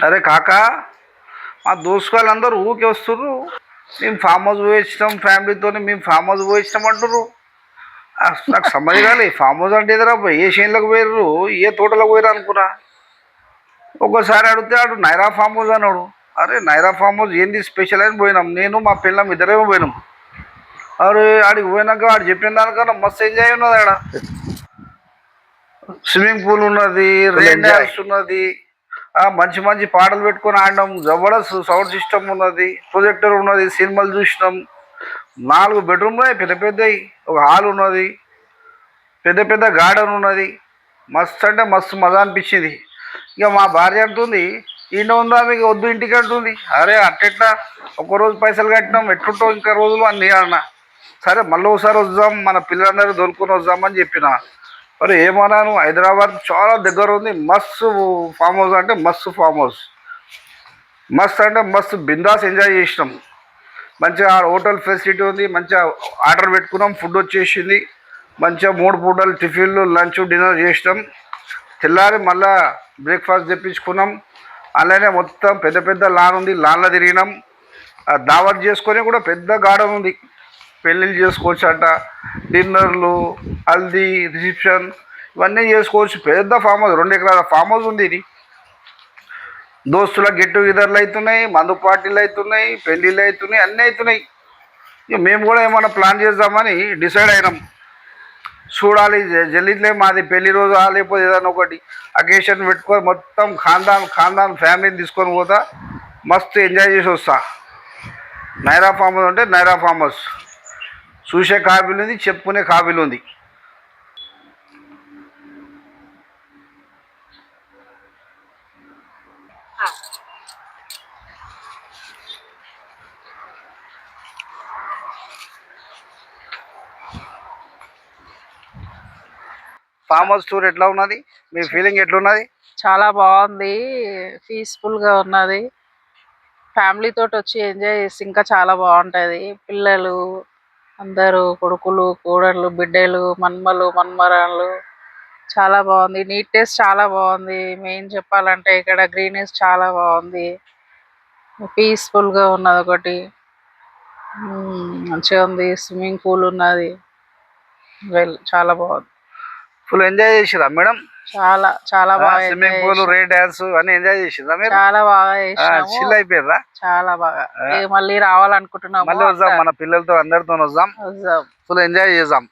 అరే కాకా, మా దోస్తు వాళ్ళందరూ ఊరికే వస్తుర్రు. మేము ఫామ్ హౌస్ పోయి వచ్చినాం ఫ్యామిలీతో, మేము ఫామ్ హౌస్ పోయి వచ్చినాం అంటుర్రు. నాకు సమ్మతి కాలే. ఫామ్ హౌస్ అంటే ఎదురా ఏ చేనులకు పోయిర్రు, ఏ తోటలకు పోయిర్రు అనుకున్నా. ఒక్కోసారి అడిగితే ఆడు నైరా ఫామ్ హౌస్ అన్నాడు. అరే నైరా ఫామ్ హౌస్ ఏంది స్పెషల్ అని పోయినాం. నేను మా పిల్లం ఇద్దరేమో పోయినాం. అరే ఆడికి పోయినాక ఆడు చెప్పిన దానికన్నా మస్తు ఎంజాయ్ ఉన్నది. ఆడ స్విమ్మింగ్ పూల్ ఉన్నది, రెయిన్ డ్యాన్స్ ఉన్నది, మంచి మంచి పాటలు పెట్టుకొని ఆడినాం. జబర్దస్త్ సౌండ్ సిస్టమ్ ఉన్నది, ప్రొజెక్టర్ ఉన్నది, సినిమాలు చూసినాం. 4 బెడ్రూమ్లు పెద్ద పెద్దవి, ఒక హాల్ ఉన్నది, పెద్ద పెద్ద గార్డెన్ ఉన్నది. మస్తు అంటే మస్తు మజా అనిపించింది. ఇక మా భార్య అంటుంది, ఈయన ఉందా మీకు వద్దు ఇంటికి అంటుంది. అరే అట్టెట్లా, ఒక్కరోజు పైసలు కట్టినాం, ఎట్లుంటావు ఇంకా రోజులు అని నేను అన్నా. సరే మళ్ళీ ఒకసారి వద్దాం, మన పిల్లలందరూ దొరుకుని వద్దామని చెప్పిన. మరి ఏమన్నాను, హైదరాబాద్ చాలా దగ్గర ఉంది, మస్తు ఫామ్ హౌస్ అంటే మస్తు ఫామ్ హౌస్. మస్తు అంటే మస్తు బిందాస్ ఎంజాయ్ చేసినాం. మంచిగా హోటల్ ఫెసిలిటీ ఉంది, మంచిగా ఆర్డర్ పెట్టుకున్నాం, ఫుడ్ వచ్చేసింది. మంచిగా 3 పూటలు టిఫిన్లు, లంచ్, డిన్నర్ చేసినాం. తెల్లారి మళ్ళా బ్రేక్ఫాస్ట్ తెప్పించుకున్నాం. అలానే మొత్తం పెద్ద పెద్ద లాన్ ఉంది, లాన్లో తిరిగినాం. దావత్ చేసుకొని కూడా పెద్ద గార్డెన్ ఉంది, పెళ్ళిళ్ళు చేసుకోవచ్చు అంట, డిన్నర్లు, హల్దీ, రిసెప్షన్ ఇవన్నీ చేసుకోవచ్చు. పెద్ద ఫామ్ హౌస్, 2 ఎకరాల ఫామ్ హౌస్ ఉంది ఇది. దోస్తుల గెట్ టుగెదర్లు అవుతున్నాయి, మందు పార్టీలు అవుతున్నాయి, పెళ్ళిళ్ళు అవుతున్నాయి, అన్నీ అవుతున్నాయి. ఇక మేము కూడా ఏమైనా ప్లాన్ చేద్దామని డిసైడ్ అయినాం. చూడాలి, జల్లిట్లే మాది పెళ్లి రోజు లేకపోతే ఏదైనా ఒకటి అకేషన్ పెట్టుకొని మొత్తం ఖాందాన్ ఫ్యామిలీని తీసుకొని పోతా, మస్తు ఎంజాయ్ చేసి వస్తా. నైరా ఫామ్ హౌస్ అంటే నైరా ఫామ్ హౌస్ చూసే కాబిల్ ఉంది, చెప్పుకునే కాబిల్ ఉంది. ఫామ్ హౌస్ టూర్ ఎట్లా ఉన్నది, మీ ఫీలింగ్ ఎట్లున్నది? చాలా బాగుంది, పీస్ఫుల్గా ఉన్నది. ఫ్యామిలీ తోటి వచ్చి ఎంజాయ్ చేసి ఇంకా చాలా బాగుంటుంది. పిల్లలు అందరూ, కొడుకులు, కోడళ్ళు, బిడ్డలు, మన్మలు, మన్మరాళ్ళు, చాలా బాగుంది. నీట్నెస్ చాలా బాగుంది. మెయిన్ చెప్పాలంటే ఇక్కడ గ్రీనెస్ చాలా బాగుంది, పీస్ఫుల్గా ఉన్నది. ఒకటి మంచిగా ఉంది, స్విమ్మింగ్ పూల్ ఉన్నది, చాలా బాగుంది. ఫుల్ ఎంజాయ్ చేసిరా మేడం? చాలా చాలా బాగా స్విమ్మింగ్ పూల్, రెయిన్ డాన్స్ అన్ని ఎంజాయ్ చేసిరా మీరు? చాలా బాగా చేసినాము, చిల్ అయిపోయారా? చాలా బాగా. మళ్ళీ రావాలనుకుంటున్నాము, మళ్ళీ వద్దాం, మన పిల్లలతో అందరితో వద్దాం, ఫుల్ ఎంజాయ్ చేద్దాం.